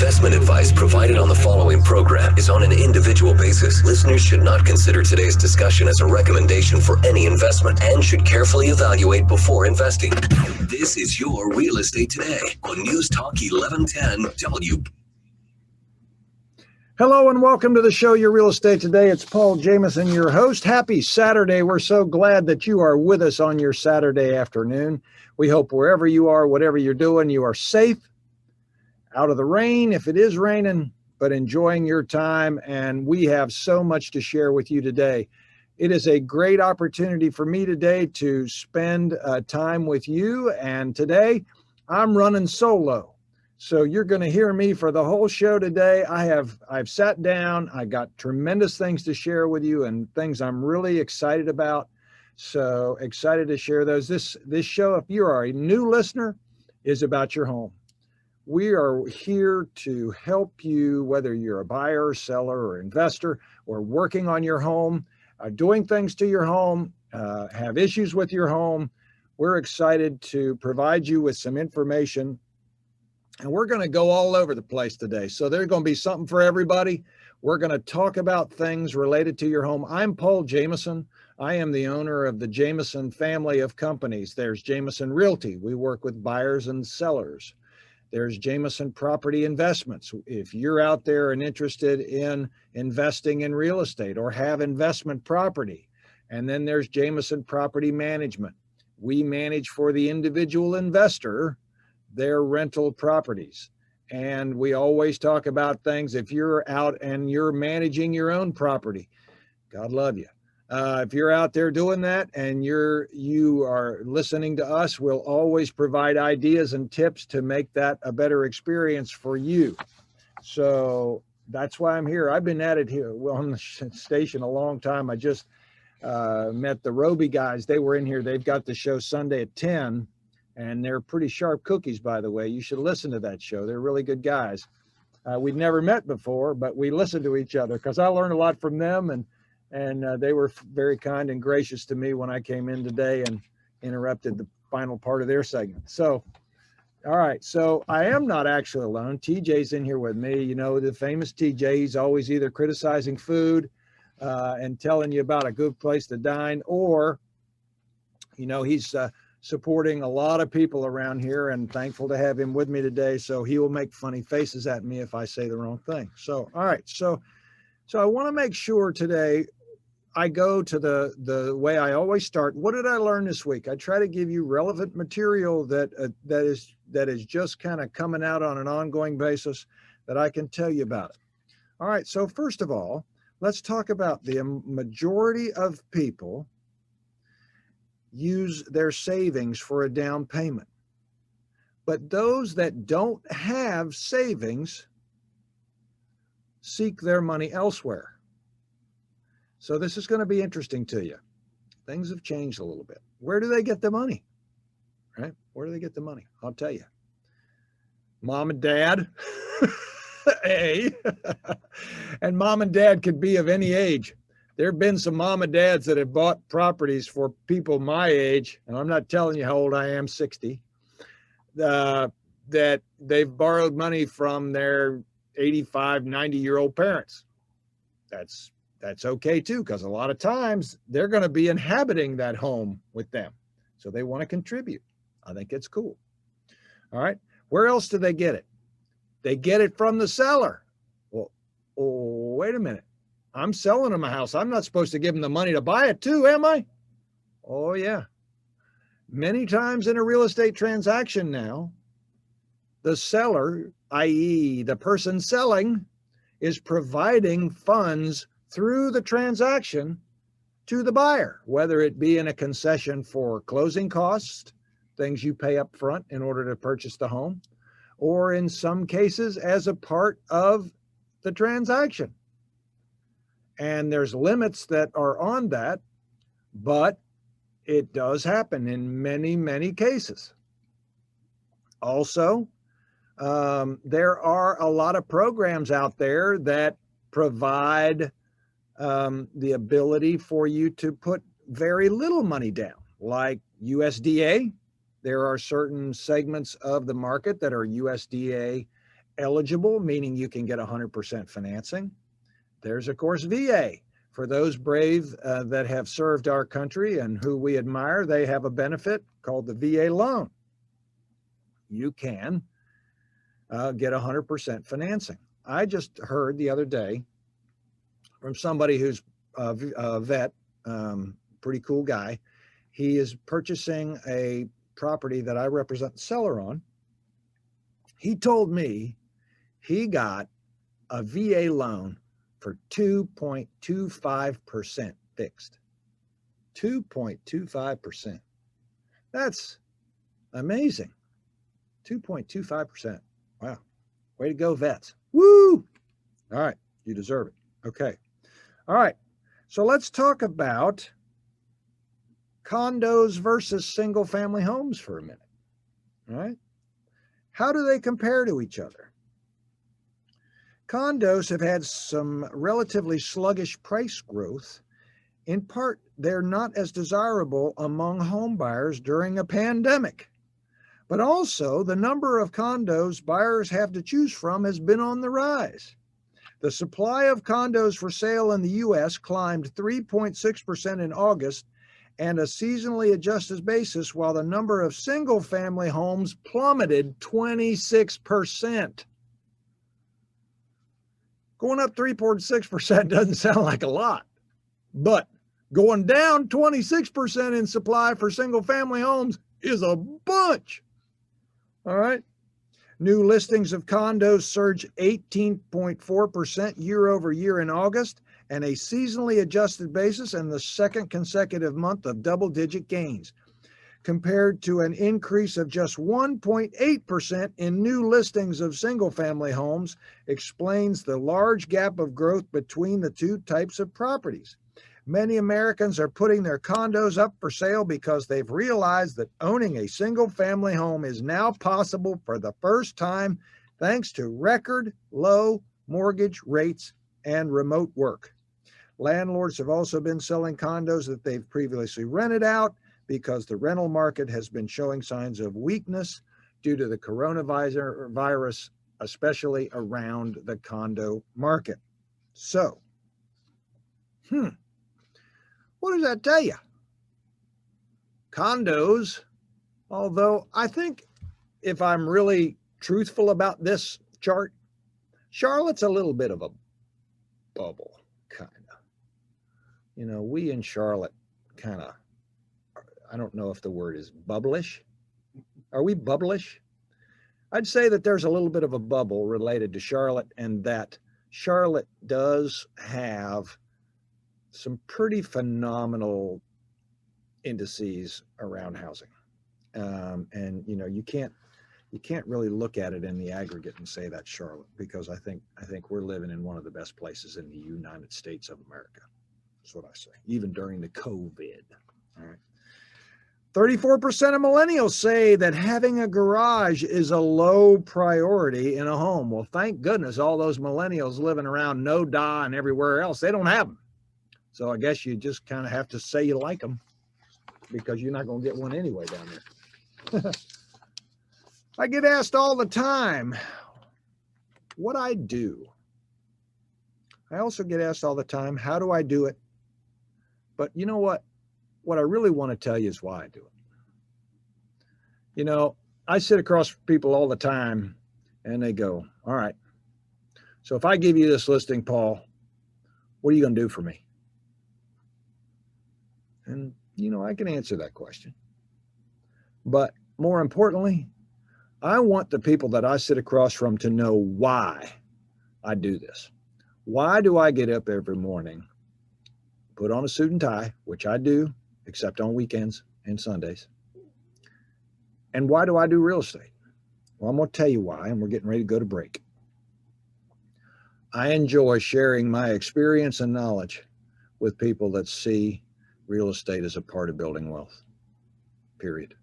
Investment advice provided on the following program is on an individual basis. Listeners should not consider today's discussion as a recommendation for any investment and should carefully evaluate before investing. This is Your Real Estate Today on News Talk 1110 W. Hello and welcome to the show, Your Real Estate Today. It's Paul Jameson, your host. Happy Saturday. We're so glad that you are with us on your Saturday afternoon. We hope wherever you are, whatever you're doing, you are safe, out of the rain if it is raining, but enjoying your time. And we have so much to share with you today. It is a great opportunity for me today to spend time with you. And today I'm running solo. So you're going to hear me for the whole show today. I've sat down. I got tremendous things to share with you and things I'm really excited about. So excited to share those. This show, if you are a new listener, is about your home. We are here to help you, whether you're a buyer, seller, or investor, or working on your home, doing things to your home, have issues with your home. We're excited to provide you with some information. And we're going to go all over the place today. So there's going to be something for everybody. We're going to talk about things related to your home. I'm Paul Jameson. I am the owner of the Jameson family of companies. There's Jameson Realty. We work with buyers and sellers. There's Jameson Property Investments. If you're out there and interested in investing in real estate or have investment property. And then there's Jameson Property Management. We manage for the individual investor their rental properties. And we always talk about things. If you're out and you're managing your own property, God love you. If you're out there doing that and you are listening to us, we'll always provide ideas and tips to make that a better experience for you. So that's why I'm here. I've been at it here on the station a long time. I just met the Roby guys. They were in here. They've got the show Sunday at 10. And they're pretty sharp cookies, by the way. You should listen to that show. They're really good guys. We'd never met before, but we listened to each other because I learned a lot from them. And they were very kind and gracious to me when I came in today and interrupted the final part of their segment. So, all right. So I am not actually alone. TJ's in here with me. You know, the famous TJ, he's always either criticizing food and telling you about a good place to dine, or, you know, he's supporting a lot of people around here, and thankful to have him with me today. So he will make funny faces at me if I say the wrong thing. So, all right. So I want to make sure today I go to the way I always start. What did I learn this week? I try to give you relevant material that is just kind of coming out on an ongoing basis that I can tell you about it. All right. So first of all, let's talk about the majority of people use their savings for a down payment. But those that don't have savings seek their money elsewhere. So this is going to be interesting to you. Things have changed a little bit. Where do they get the money? Right? Where do they get the money? I'll tell you. Mom and dad. Hey. And mom and dad could be of any age. There have been some mom and dads that have bought properties for people my age, and I'm not telling you how old I am, 60, that they've borrowed money from their 85, 90-year-old parents. That's okay too, because a lot of times they're going to be inhabiting that home with them. So they want to contribute. I think it's cool. All right. Where else do they get it? They get it from the seller. Well, oh, wait a minute. I'm selling them a house. I'm not supposed to give them the money to buy it too, am I? Oh, yeah. Many times in a real estate transaction now, the seller, i.e. the person selling, is providing funds through the transaction to the buyer, whether it be in a concession for closing costs, things you pay up front in order to purchase the home, or in some cases as a part of the transaction. And there's limits that are on that, but it does happen in many, many cases. Also, there are a lot of programs out there that provide the ability for you to put very little money down, like USDA. There are certain segments of the market that are USDA eligible, meaning you can get 100% financing. There's, of course, VA. For those brave that have served our country and who we admire, they have a benefit called the VA loan. You can get 100% financing. I just heard the other day from somebody who's a vet, pretty cool guy. He is purchasing a property that I represent the seller on. He told me he got a VA loan for 2.25% fixed. 2.25%. That's amazing. 2.25%. Wow. Way to go, vets. Woo! All right. You deserve it. Okay. All right. So let's talk about condos versus single family homes for a minute. All right. How do they compare to each other? Condos have had some relatively sluggish price growth. In part, they're not as desirable among home buyers during a pandemic. But also, the number of condos buyers have to choose from has been on the rise. The supply of condos for sale in the U.S. climbed 3.6% in August and a seasonally adjusted basis, while the number of single-family homes plummeted 26%. Going up 3.6% doesn't sound like a lot, but going down 26% in supply for single-family homes is a bunch. All right. New listings of condos surged 18.4% year over year in August, and a seasonally adjusted basis, and the second consecutive month of double-digit gains, compared to an increase of just 1.8% in new listings of single-family homes, explains the large gap of growth between the two types of properties. Many Americans are putting their condos up for sale because they've realized that owning a single-family home is now possible for the first time, thanks to record low mortgage rates and remote work. Landlords have also been selling condos that they've previously rented out because the rental market has been showing signs of weakness due to the coronavirus, especially around the condo market. So, what does that tell you? Condos, although I think if I'm really truthful about this chart, Charlotte's a little bit of a bubble, kind of. You know, we in Charlotte kind of, I don't know if the word is bubblish. Are we bubblish? I'd say that there's a little bit of a bubble related to Charlotte, and that Charlotte does have some pretty phenomenal indices around housing. And, you know, you can't really look at it in the aggregate and say that's Charlotte, because I think we're living in one of the best places in the United States of America. That's what I say, even during the COVID. All right. 34% of millennials say that having a garage is a low priority in a home. Well, thank goodness all those millennials living around NoDa and everywhere else, they don't have them. So I guess you just kind of have to say you like them, because you're not going to get one anyway down there. I get asked all the time what I do. I also get asked all the time, how do I do it? But you know what? What I really want to tell you is why I do it. You know, I sit across from people all the time and they go, all right, so if I give you this listing, Paul, what are you going to do for me? And, you know, I can answer that question. But more importantly, I want the people that I sit across from to know why I do this. Why do I get up every morning, put on a suit and tie, which I do, except on weekends and Sundays? And why do I do real estate? Well, I'm going to tell you why, and we're getting ready to go to break. I enjoy sharing my experience and knowledge with people that see real estate as a part of building wealth, period.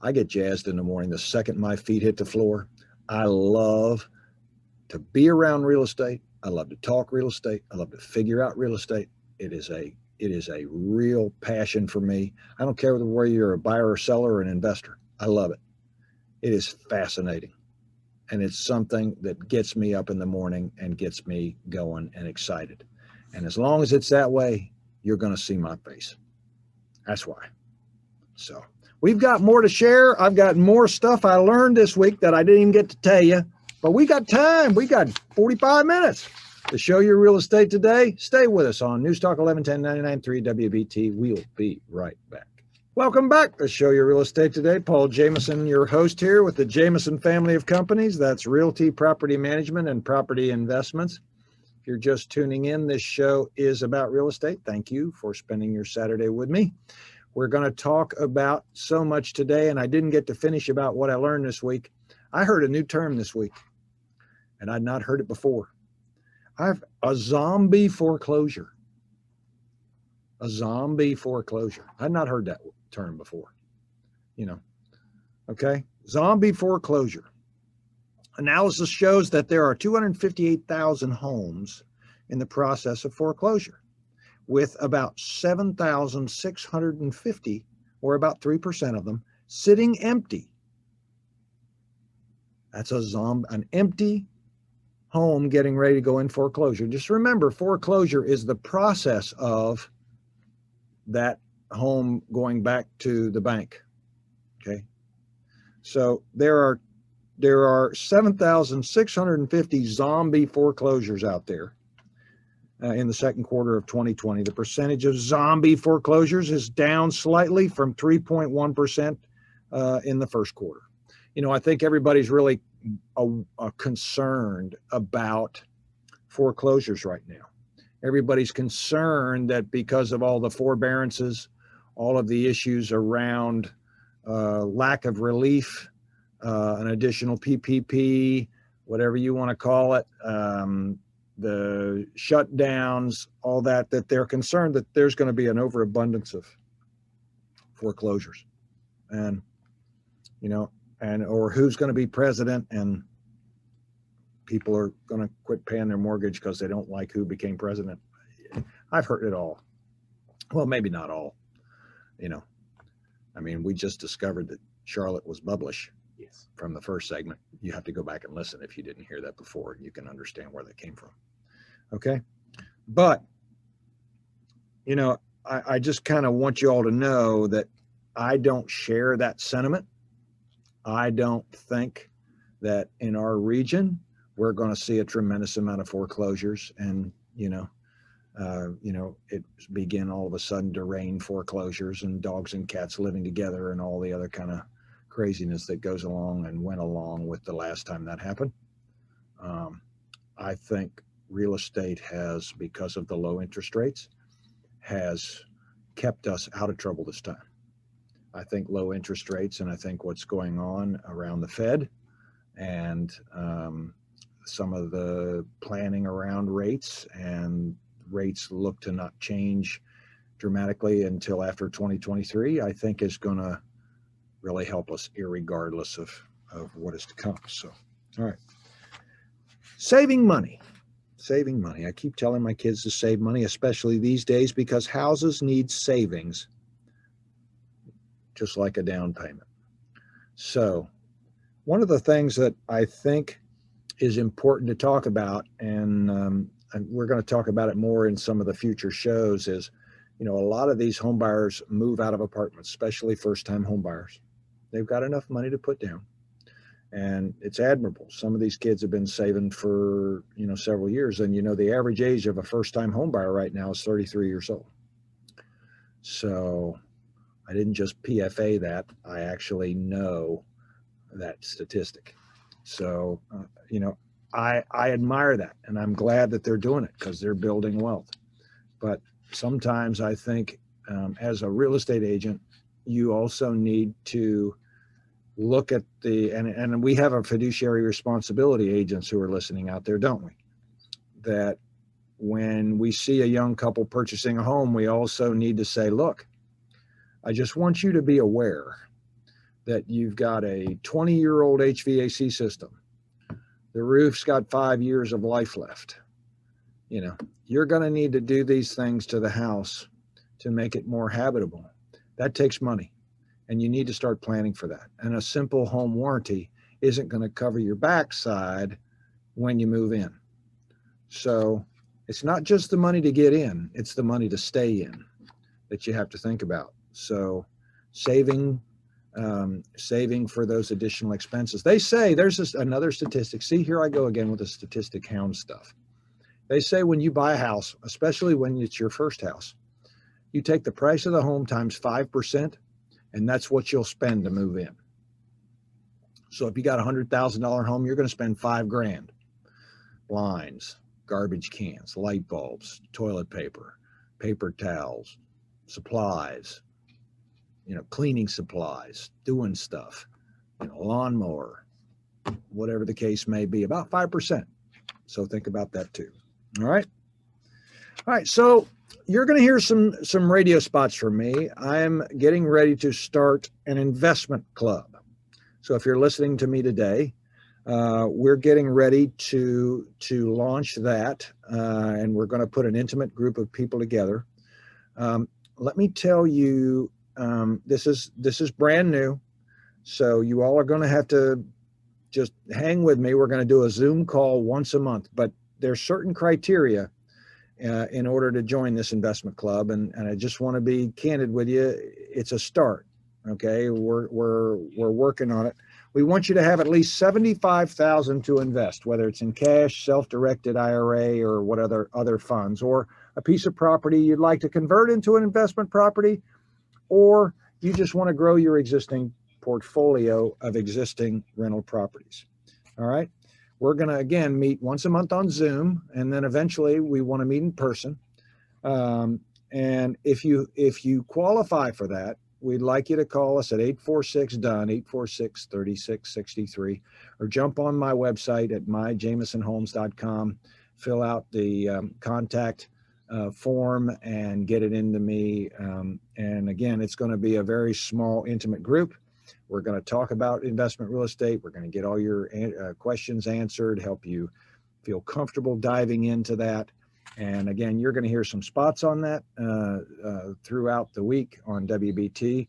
I get jazzed in the morning the second my feet hit the floor. I love to be around real estate. I love to talk real estate. I love to figure out real estate. It is a real passion for me. I don't care whether you're a buyer or seller or an investor. I love it. It is fascinating. And it's something that gets me up in the morning and gets me going and excited. And as long as it's that way, you're going to see my face. That's why. So we've got more to share. I've got more stuff I learned this week that I didn't even get to tell you, but we got time. We got 45 minutes to show you real estate today. Stay with us on News Talk 1110 99.3 WBT. We'll be right back. Welcome back to Show Your Real Estate Today. Paul Jameson, your host here with the Jameson family of companies. That's Realty, Property Management, and Property Investments. If you're just tuning in, this show is about real estate. Thank you for spending your Saturday with me. We're going to talk about so much today, and I didn't get to finish about what I learned this week. I heard a new term this week, and I'd not heard it before. I've a zombie foreclosure. A zombie foreclosure. I'd not heard that term before. Okay. Zombie foreclosure. Analysis shows that there are 258,000 homes in the process of foreclosure, with about 7,650, or about 3% of them, sitting empty. That's an empty home getting ready to go in foreclosure. Just remember, foreclosure is the process of that home going back to the bank. Okay. So there are 7,650 zombie foreclosures out there in the second quarter of 2020. The percentage of zombie foreclosures is down slightly from 3.1% in the first quarter. I think everybody's really concerned about foreclosures right now. Everybody's concerned that because of all the forbearances, all of the issues around lack of relief, an additional PPP, whatever you want to call it, the shutdowns, all that they're concerned that there's going to be an overabundance of foreclosures, and or who's going to be president, and people are going to quit paying their mortgage because they don't like who became president. I've heard it all. Well, maybe not all. We just discovered that Charlotte was bubblish. Yes. From the first segment. You have to go back and listen if you didn't hear that before. You can understand where that came from. Okay. But, I just kind of want you all to know that I don't share that sentiment. I don't think that in our region we're going to see a tremendous amount of foreclosures, and it begin all of a sudden to rain foreclosures and dogs and cats living together and all the other kind of craziness that goes along and went along with the last time that happened. I think real estate has, because of the low interest rates, has kept us out of trouble this time. I think low interest rates, and I think what's going on around the Fed, and some of the planning around rates, and rates look to not change dramatically until after 2023, I think is going to really help us irregardless of what is to come. So, all right. Saving money. I keep telling my kids to save money, especially these days, because houses need savings, just like a down payment. So one of the things that I think is important to talk about, and we're going to talk about it more in some of the future shows, is, a lot of these home buyers move out of apartments, especially first-time home buyers. They've got enough money to put down, and it's admirable. Some of these kids have been saving for, several years, and, the average age of a first-time home buyer right now is 33 years old. So I didn't just PFA that. I actually know that statistic. So, I admire that, and I'm glad that they're doing it because they're building wealth. But sometimes I think as a real estate agent, you also need to look at and we have a fiduciary responsibility, agents who are listening out there, don't we? That when we see a young couple purchasing a home, we also need to say, look, I just want you to be aware that you've got a 20-year-old HVAC system. The roof's got 5 years of life left. You're going to need to do these things to the house to make it more habitable. That takes money, and you need to start planning for that. And a simple home warranty isn't going to cover your backside when you move in. So it's not just the money to get in, it's the money to stay in that you have to think about. So saving for those additional expenses. They say there's another statistic. See, here I go again with the statistic hound stuff. They say when you buy a house, especially when it's your first house, you take the price of the home times 5%, and that's what you'll spend to move in. So if you got a $100,000 home, you're going to spend $5,000. Blinds, garbage cans, light bulbs, toilet paper, paper towels, supplies, cleaning supplies, doing stuff, lawnmower, whatever the case may be, about 5%. So think about that too. All right. So you're going to hear some radio spots from me. I am getting ready to start an investment club. So if you're listening to me today, we're getting ready to launch that, and we're going to put an intimate group of people together. Let me tell you, this is brand new, so you all are going to have to just hang with me. We're going to do a Zoom call once a month, but there's certain criteria in order to join this investment club, and I just want to be candid with you. It's a start. Okay, we're working on it. We want you to have at least $75,000 to invest, whether it's in cash, self-directed IRA, or what other funds, or a piece of property you'd like to convert into an investment property, or you just want to grow your existing portfolio of existing rental properties. All right. We're going to, again, meet once a month on Zoom, and then eventually we want to meet in person. And if you qualify for that, we'd like you to call us at 846-DONE, 846-3663, or jump on my website at myjamesonhomes.com, fill out the contact form and get it into me. And again, it's going to be a very small, intimate group. We're going to talk about investment real estate. We're going to get all your questions answered, help you feel comfortable diving into that. And again, you're going to hear some spots on that throughout the week on WBT.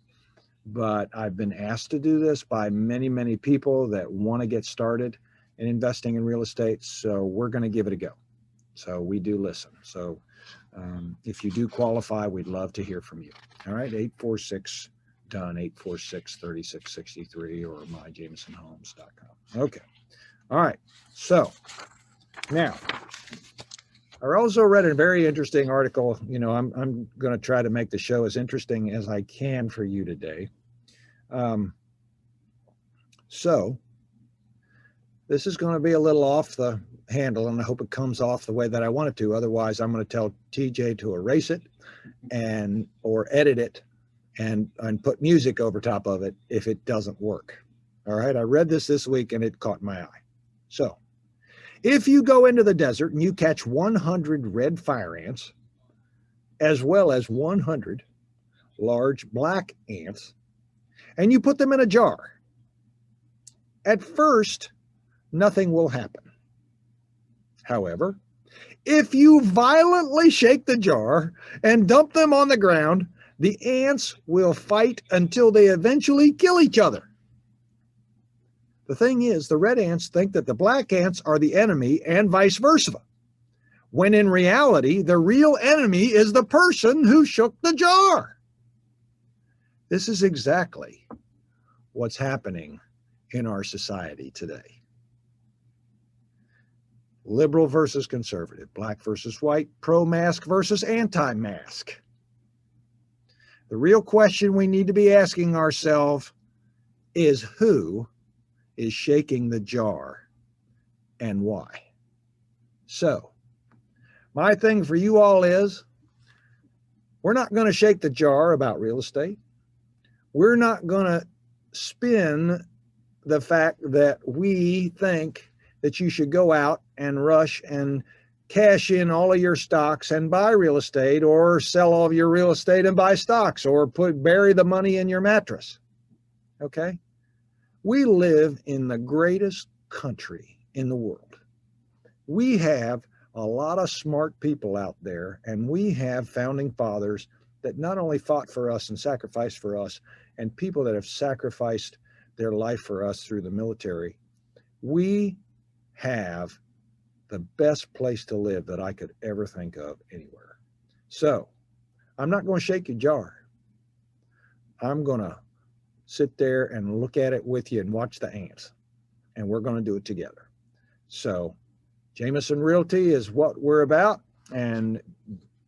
But I've been asked to do this by many, many people that want to get started in investing in real estate. So we're going to give it a go. So we do listen. So if you do qualify, we'd love to hear from you. All right, 846-DONE, 846-3663, or myjamesonhomes.com. Okay. All right. So now, I also read a very interesting article. I'm going to try to make the show as interesting as I can for you today. So this is going to be a little off the handle, and I hope it comes off the way that I want it to. Otherwise, I'm going to tell TJ to erase it or edit it and put music over top of it if it doesn't work. All right. I read this week and it caught my eye. So if you go into the desert and you catch 100 red fire ants, as well as 100 large black ants, and you put them in a jar, at first, nothing will happen. However, if you violently shake the jar and dump them on the ground, the ants will fight until they eventually kill each other. The thing is, the red ants think that the black ants are the enemy and vice versa, when in reality, the real enemy is the person who shook the jar. This is exactly what's happening in our society today. Liberal versus conservative, black versus white, pro-mask versus anti-mask. The real question we need to be asking ourselves is who is shaking the jar and why? So, my thing for you all is, we're not going to shake the jar about real estate. We're not going to spin the fact that we think that you should go out and rush and cash in all of your stocks and buy real estate, or sell all of your real estate and buy stocks, or bury the money in your mattress. Okay? We live in the greatest country in the world. We have a lot of smart people out there, and we have founding fathers that not only fought for us and sacrificed for us, and people that have sacrificed their life for us through the military We have the best place to live that I could ever think of anywhere. So I'm not going to shake your jar. I'm going to sit there and look at it with you and watch the ants. And we're going to do it together. So Jameson Realty is what we're about, and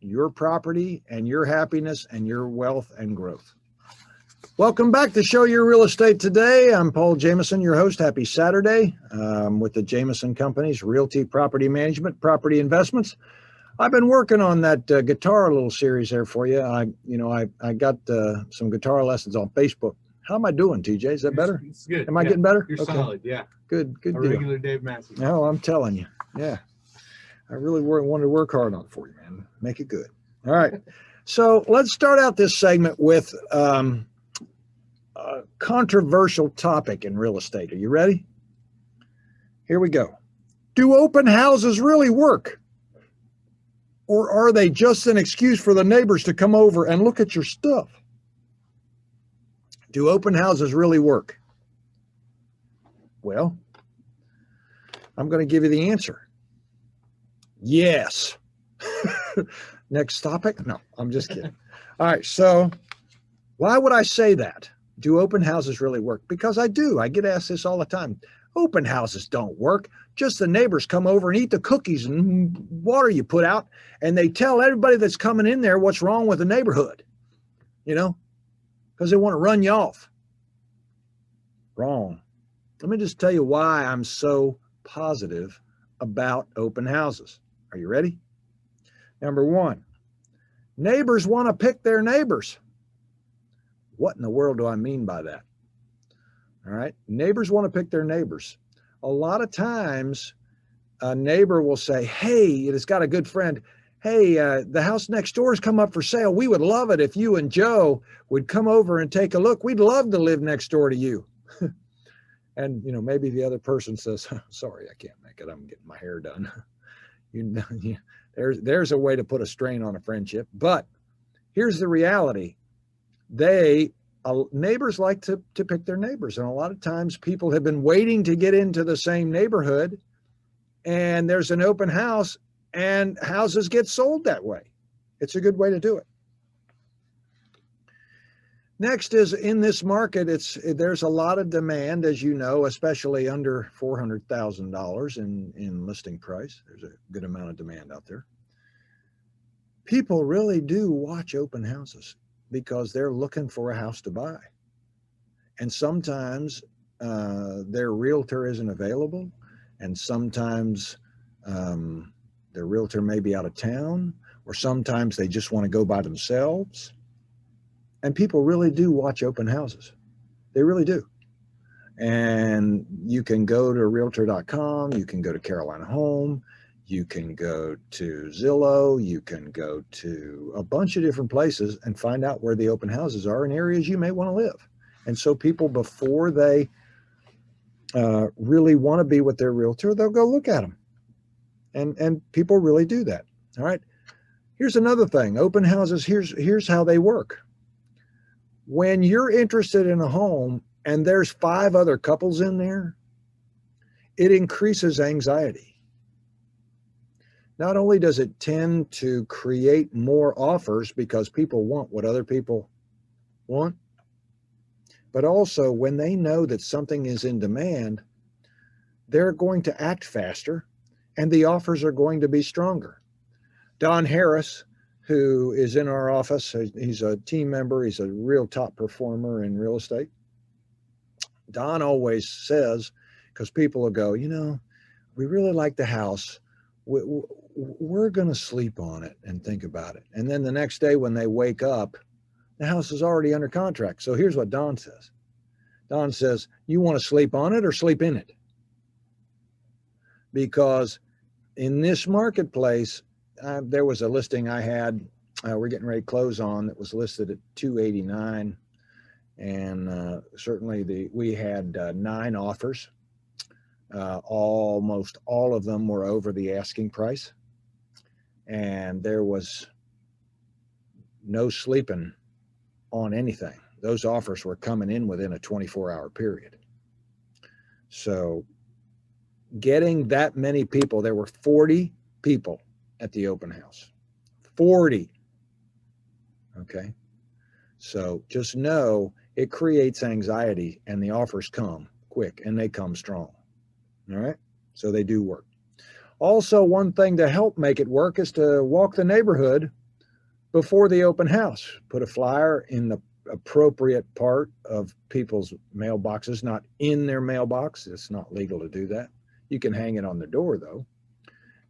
your property and your happiness and your wealth and growth. Welcome back to Show Your Real Estate Today. I'm Paul Jameson, your host. Happy Saturday with the Jameson Companies, Realty, Property Management, Property Investments. I've been working on that guitar little series there for you. I got some guitar lessons on Facebook. How am I doing, TJ? Is that better? It's good. Am I getting better? You're solid, yeah. Good A deal. regular Dave Massey. Oh, I'm telling you. Yeah. I really wanted to work hard on it for you, man. Make it good. All right. So let's start out this segment with a controversial topic in real estate. Are you ready? Here we go. Do open houses really work? Or are they just an excuse for the neighbors to come over and look at your stuff? Do open houses really work? Well, I'm going to give you the answer. Yes. Next topic? No, I'm just kidding. All right. So why would I say that? Do open houses really work? Because I do. I get asked this all the time. Open houses don't work. Just the neighbors come over and eat the cookies and water you put out, and they tell everybody that's coming in there what's wrong with the neighborhood, because they want to run you off. Wrong. Let me just tell you why I'm so positive about open houses. Are you ready? Number one, neighbors want to pick their neighbors. What in the world do I mean by that? All right. Neighbors want to pick their neighbors. A lot of times a neighbor will say, hey, it's got a good friend. Hey, the house next door has come up for sale. We would love it if you and Joe would come over and take a look. We'd love to live next door to you. And, maybe the other person says, sorry, I can't make it. I'm getting my hair done. There's a way to put a strain on a friendship. But here's the reality. Neighbors like to pick their neighbors. And a lot of times people have been waiting to get into the same neighborhood, and there's an open house, and houses get sold that way. It's a good way to do it. Next is, in this market, there's a lot of demand, as you know, especially under $400,000 in listing price. There's a good amount of demand out there. People really do watch open houses because they're looking for a house to buy. And sometimes their realtor isn't available, and sometimes their realtor may be out of town, or sometimes they just want to go by themselves. And people really do watch open houses. They really do. And you can go to realtor.com, you can go to Carolina Home, you can go to Zillow, you can go to a bunch of different places and find out where the open houses are in areas you may want to live. And so people, before they really want to be with their realtor, they'll go look at them. And people really do that. All right. Here's another thing. Open houses, here's how they work. When you're interested in a home and there's 5 other couples in there, it increases anxiety. Not only does it tend to create more offers because people want what other people want, but also when they know that something is in demand, they're going to act faster and the offers are going to be stronger. Don Harris, who is in our office, he's a team member, he's a real top performer in real estate. Don always says, because people will go, we really like the house. We're going to sleep on it and think about it. And then the next day when they wake up, the house is already under contract. So here's what Don says. Don says, you want to sleep on it or sleep in it? Because in this marketplace, there was a listing I had, we're getting ready to close on, that was listed at $289. And certainly we had 9 offers. Almost all of them were over the asking price. And there was no sleeping on anything. Those offers were coming in within a 24-hour period. So getting that many people. There were 40 people at the open house. 40. Okay. So just know it creates anxiety, and the offers come quick and they come strong. All right. So they do work. Also, one thing to help make it work is to walk the neighborhood before the open house. Put a flyer in the appropriate part of people's mailboxes, not in their mailbox. It's not legal to do that. You can hang it on the door, though,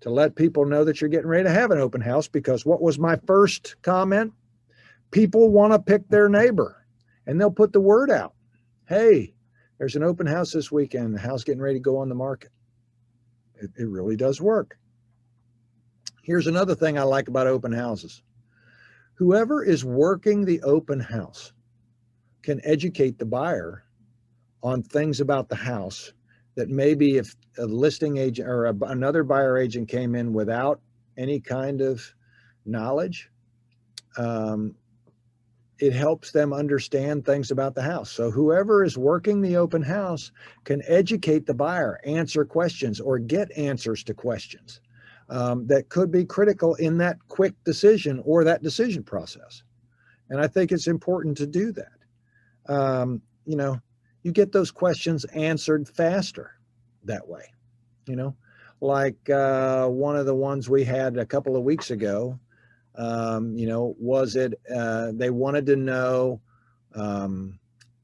to let people know that you're getting ready to have an open house. Because what was my first comment? People want to pick their neighbor, and they'll put the word out. Hey, there's an open house this weekend. The house getting ready to go on the market. It really does work. Here's another thing I like about open houses. Whoever is working the open house can educate the buyer on things about the house that maybe if a listing agent or another buyer agent came in without any kind of knowledge, it helps them understand things about the house. So whoever is working the open house can educate the buyer, answer questions, or get answers to questions that could be critical in that quick decision or that decision process. And I think it's important to do that. You get those questions answered faster that way. Like one of the ones we had a couple of weeks ago, was it, they wanted to know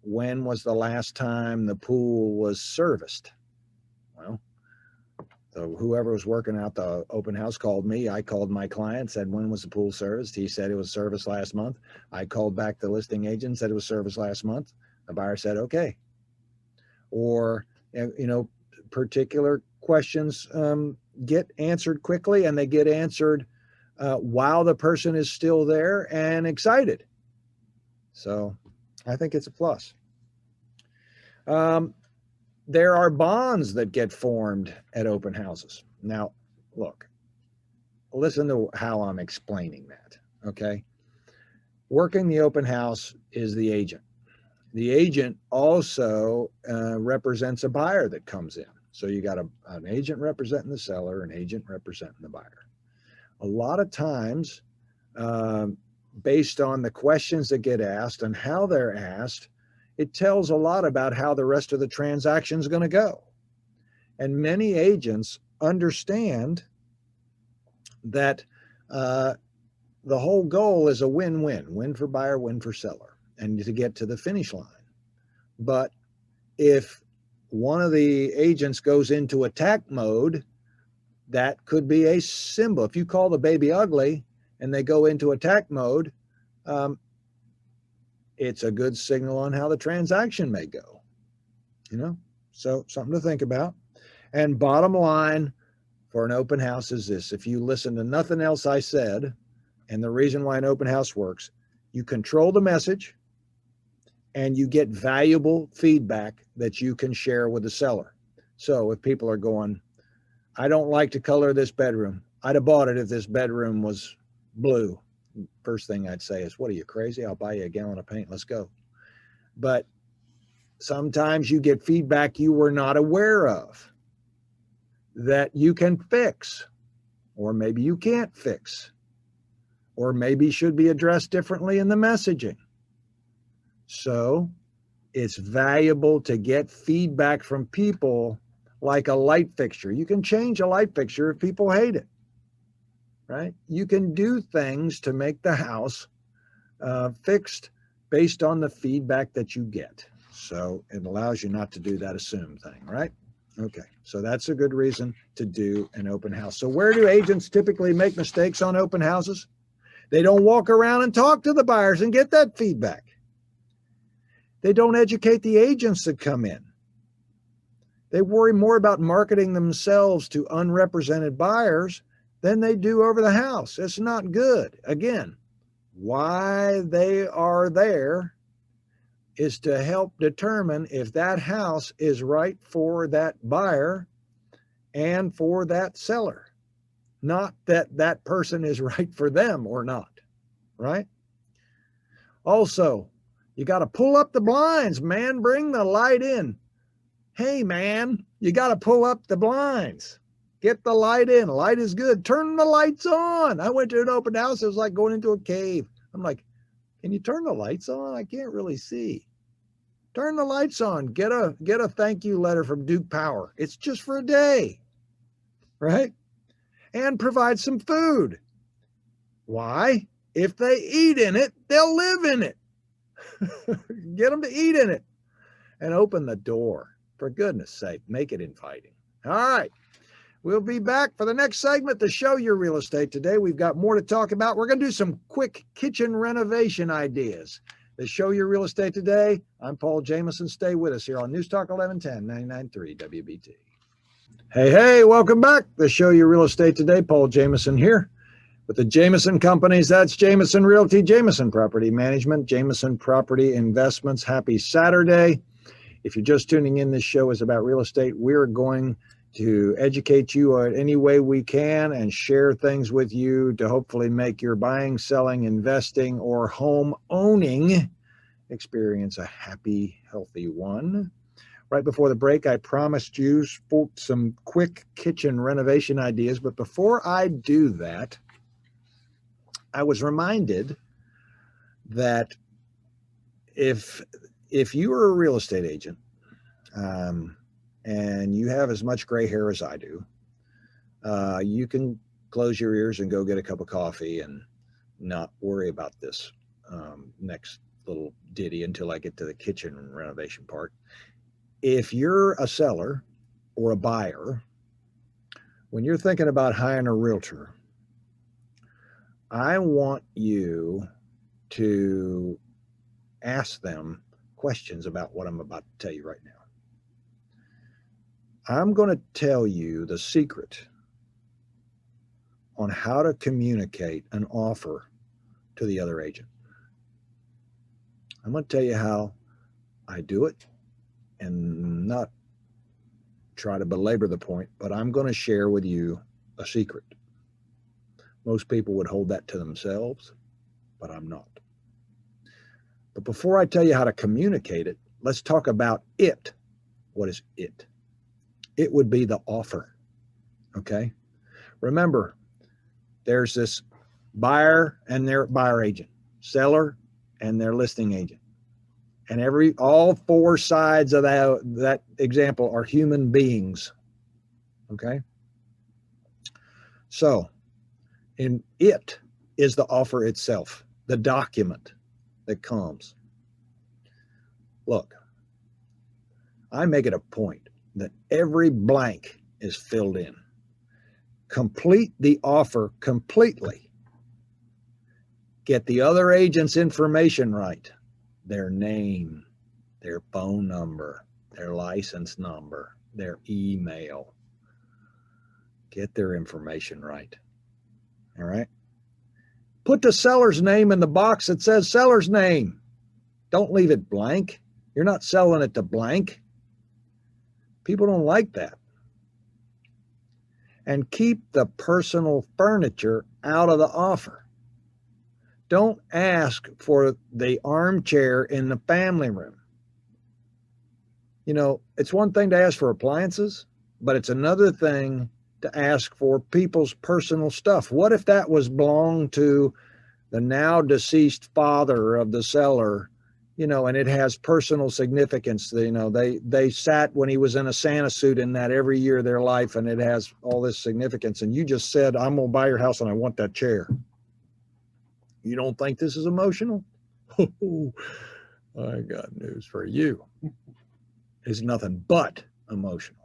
when was the last time the pool was serviced? Well, so whoever was working out the open house called me. I called my client, said, when was the pool serviced? He said it was serviced last month. I called back the listing agent, said it was serviced last month. The buyer said, okay. Or, particular questions get answered quickly, and they get answered while the person is still there and excited. So I think it's a plus. There are bonds that get formed at open houses. Now, look, listen to how I'm explaining that, okay? Working the open house is the agent. The agent also represents a buyer that comes in. So you got an agent representing the seller, an agent representing the buyer. A lot of times, based on the questions that get asked and how they're asked, it tells a lot about how the rest of the transaction is going to go. And many agents understand that the whole goal is a win-win, win for buyer, win for seller, and to get to the finish line. But if one of the agents goes into attack mode, that could be a symbol. If you call the baby ugly and they go into attack mode, it's a good signal on how the transaction may go. So something to think about. And bottom line for an open house is this: if you listen to nothing else I said, and the reason why an open house works, you control the message and you get valuable feedback that you can share with the seller. So if people are going, I don't like to color this bedroom. I'd have bought it if this bedroom was blue. First thing I'd say is, what are you, crazy? I'll buy you a gallon of paint. Let's go. But sometimes you get feedback you were not aware of that you can fix, or maybe you can't fix, or maybe should be addressed differently in the messaging. So it's valuable to get feedback from people like a light fixture. You can change a light fixture if people hate it, right? You can do things to make the house fixed based on the feedback that you get. So it allows you not to do that assume thing, right? Okay, so that's a good reason to do an open house. So where do agents typically make mistakes on open houses? They don't walk around and talk to the buyers and get that feedback. They don't educate the agents that come in. They worry more about marketing themselves to unrepresented buyers than they do over the house. It's not good. Again, why they are there is to help determine if that house is right for that buyer and for that seller. Not that that person is right for them or not, right? Also, you got to pull up the blinds, man. Bring the light in. Hey, man, you got to pull up the blinds. Get the light in. Light is good. Turn the lights on. I went to an open house. It was like going into a cave. I'm like, can you turn the lights on? I can't really see. Turn the lights on. Get a thank you letter from Duke Power. It's just for a day, right? And provide some food. Why? If they eat in it, they'll live in it. Get them to eat in it and open the door. For goodness sake, make it inviting. All right. We'll be back for the next segment to show your real estate today. We've got more to talk about. We're going to do some quick kitchen renovation ideas. To show your real estate today, I'm Paul Jameson. Stay with us here on News Talk 1110, 99.3 WBT. Hey, welcome back. To show your real estate today, Paul Jameson here with the Jameson Companies. That's Jameson Realty, Jameson Property Management, Jameson Property Investments. Happy Saturday. If you're just tuning in, this show is about real estate. We're going to educate you in any way we can and share things with you to hopefully make your buying, selling, investing, or home owning experience a happy, healthy one. Right before the break, I promised you some quick kitchen renovation ideas. But before I do that, I was reminded that if you are a real estate agent, and you have as much gray hair as I do, you can close your ears and go get a cup of coffee and not worry about this next little ditty until I get to the kitchen renovation part. If you're a seller or a buyer, when you're thinking about hiring a realtor, I want you to ask them questions about what I'm about to tell you right now. I'm going to tell you the secret on how to communicate an offer to the other agent. I'm going to tell you how I do it and not try to belabor the point, but I'm going to share with you a secret. Most people would hold that to themselves, but I'm not. But before I tell you how to communicate it, let's talk about it. What is it? It would be the offer, okay? Remember, there's this buyer and their buyer agent, seller and their listing agent. And all four sides of that example are human beings, okay? So, it is the offer itself, the document that comes. Look, I make it a point that every blank is filled in. Complete the offer completely. Get the other agent's information right. Their name, their phone number, their license number, their email. Get their information right. All right? Put the seller's name in the box that says seller's name. Don't leave it blank. You're not selling it to blank. People don't like that. And keep the personal furniture out of the offer. Don't ask for the armchair in the family room. You know, it's one thing to ask for appliances, but it's another thing to ask for people's personal stuff. What if that belonged to the now deceased father of the seller, you know, and it has personal significance? You know, they sat when he was in a Santa suit in that every year of their life, and it has all this significance. And you just said, I'm going to buy your house and I want that chair. You don't think this is emotional? Oh, I got news for you. It's nothing but emotional.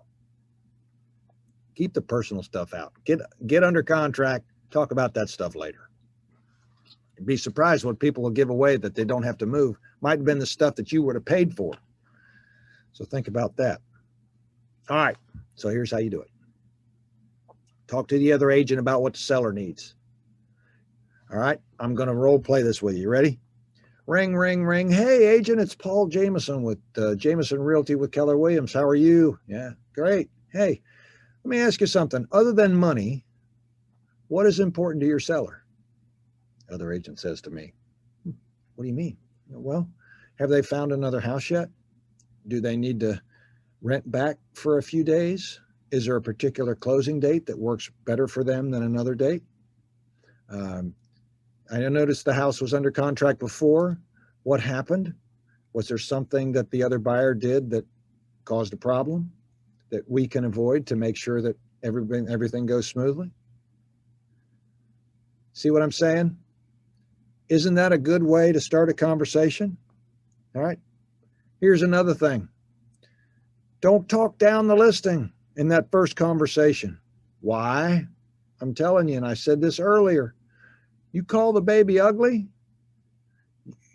Keep the personal stuff out. Get under contract. Talk about that stuff later. You'd be surprised what people will give away that they don't have to move. Might have been the stuff that you would have paid for. So think about that. All right. So here's how you do it. Talk to the other agent about what the seller needs. All right. I'm going to role play this with you. Ready? Ring, ring, ring. Hey, agent, it's Paul Jameson with Jameson Realty with Keller Williams. How are you? Yeah, great. Hey, let me ask you something. Other than money, what is important to your seller? The other agent says to me, what do you mean? Well, have they found another house yet? Do they need to rent back for a few days? Is there a particular closing date that works better for them than another date? I noticed the house was under contract before. What happened? Was there something that the other buyer did that caused a problem that we can avoid to make sure that everything goes smoothly? See what I'm saying? Isn't that a good way to start a conversation? All right. Here's another thing. Don't talk down the listing in that first conversation. Why? I'm telling you, and I said this earlier, you call the baby ugly,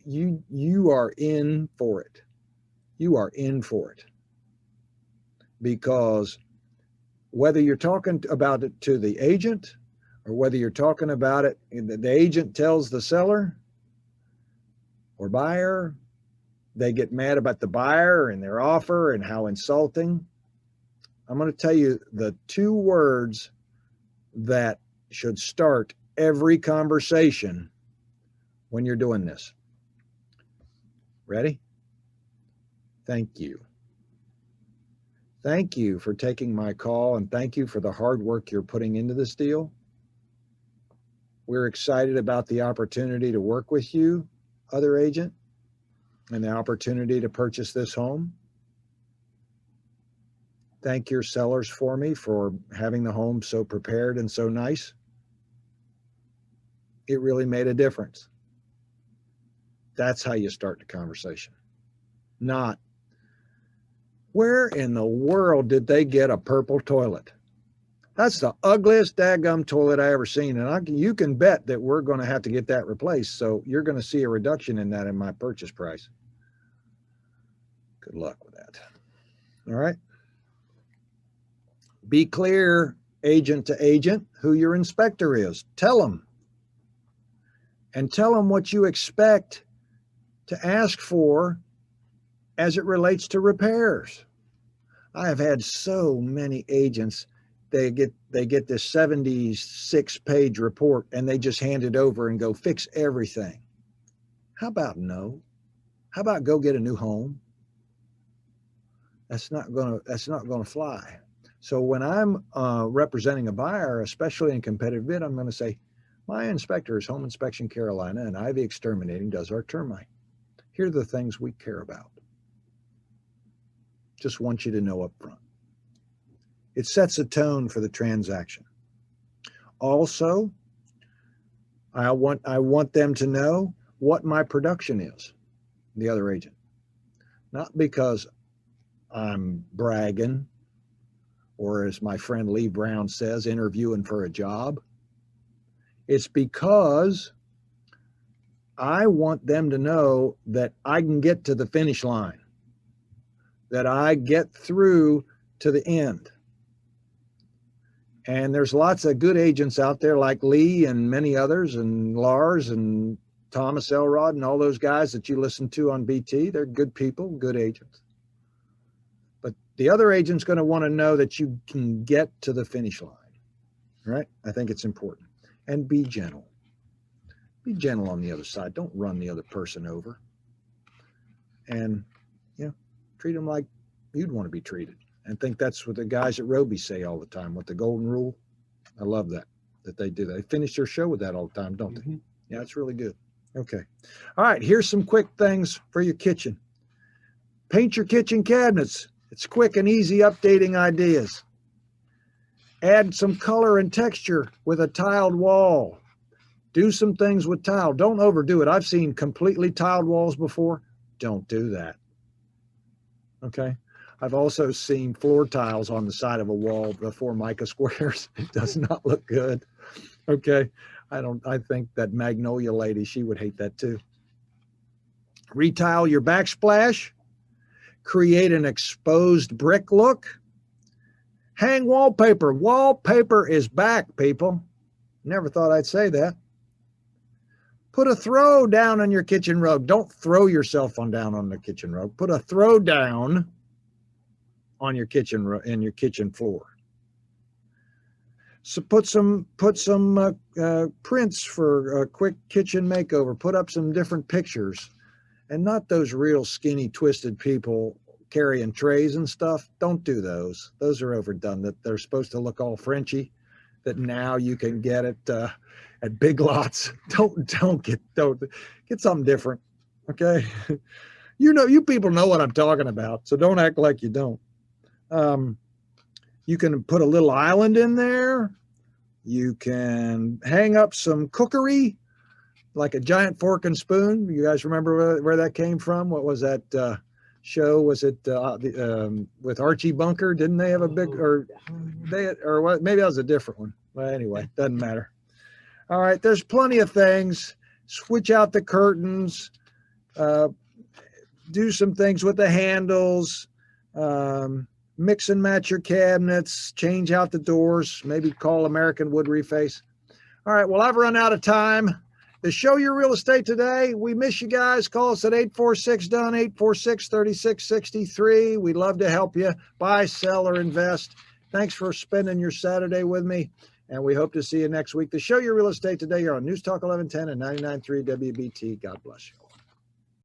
you are in for it. You are in for it. Because whether you're talking about it to the agent or whether you're talking about it, the agent tells the seller or buyer, they get mad about the buyer and their offer and how insulting. I'm going to tell you the two words that should start every conversation when you're doing this. Ready? Thank you. Thank you for taking my call, and thank you for the hard work you're putting into this deal. We're excited about the opportunity to work with you, other agent, and the opportunity to purchase this home. Thank your sellers for me for having the home so prepared and so nice. It really made a difference. That's how you start the conversation. Not, where in the world did they get a purple toilet? That's the ugliest daggum toilet I ever seen. And you can bet that we're going to have to get that replaced. So you're going to see a reduction in that in my purchase price. Good luck with that. All right. Be clear, agent to agent, who your inspector is. Tell them. And tell them what you expect to ask for as it relates to repairs. I have had so many agents, they get this 76-page report and they just hand it over and go fix everything. How about no? How about go get a new home? That's not gonna fly. So when I'm representing a buyer, especially in competitive bid, I'm going to say, my inspector is Home Inspection Carolina and Ivy Exterminating does our termite. Here are the things we care about. Just want you to know up front. It sets a tone for the transaction. Also, I want them to know what my production is, the other agent. Not because I'm bragging, or as my friend Lee Brown says, interviewing for a job. It's because I want them to know that I can get to the finish line, that I get through to the end. And there's lots of good agents out there like Lee and many others, and Lars and Thomas Elrod and all those guys that you listen to on BT. They're good people, good agents. But the other agent's going to want to know that you can get to the finish line, right? I think it's important. And be gentle. Be gentle on the other side. Don't run the other person over. And, treat them like you'd want to be treated. And think that's what the guys at Roby say all the time, with the golden rule. I love that they do that. They finish their show with that all the time, don't they? Yeah, it's really good. Okay. All right, here's some quick things for your kitchen. Paint your kitchen cabinets. It's quick and easy updating ideas. Add some color and texture with a tiled wall. Do some things with tile. Don't overdo it. I've seen completely tiled walls before. Don't do that. Okay. I've also seen floor tiles on the side of a wall before mica squares. It does not look good. Okay. I think that Magnolia lady, she would hate that too. Retile your backsplash. Create an exposed brick look. Hang wallpaper. Wallpaper is back, people. Never thought I'd say that. Put a throw down on your kitchen rug. Don't throw yourself down on the kitchen rug. Put a throw down on your kitchen in your kitchen floor. So put some prints for a quick kitchen makeover. Put up some different pictures, and not those real skinny, twisted people carrying trays and stuff. Don't do those. Those are overdone. That they're supposed to look all Frenchy. That now you can get it at Big Lots. Don't get something different. Okay, you people know what I'm talking about, so don't act like you don't. You can put a little island in there. You can hang up some cookery, like a giant fork and spoon. You guys remember where that came from? What was that show? Was it with Archie Bunker? Didn't they have a big, or what? Maybe that was a different one. Well, anyway, doesn't matter. All right, there's plenty of things. Switch out the curtains. Do some things with the handles. Mix and match your cabinets, change out the doors, maybe call American Wood Reface. All right, well, I've run out of time. To show your real estate today, we miss you guys. Call us at 846-DONE, 846-3663. We'd love to help you buy, sell, or invest. Thanks for spending your Saturday with me, and we hope to see you next week. To show your real estate today, you're on News Talk 1110 and 99.3 WBT. God bless you.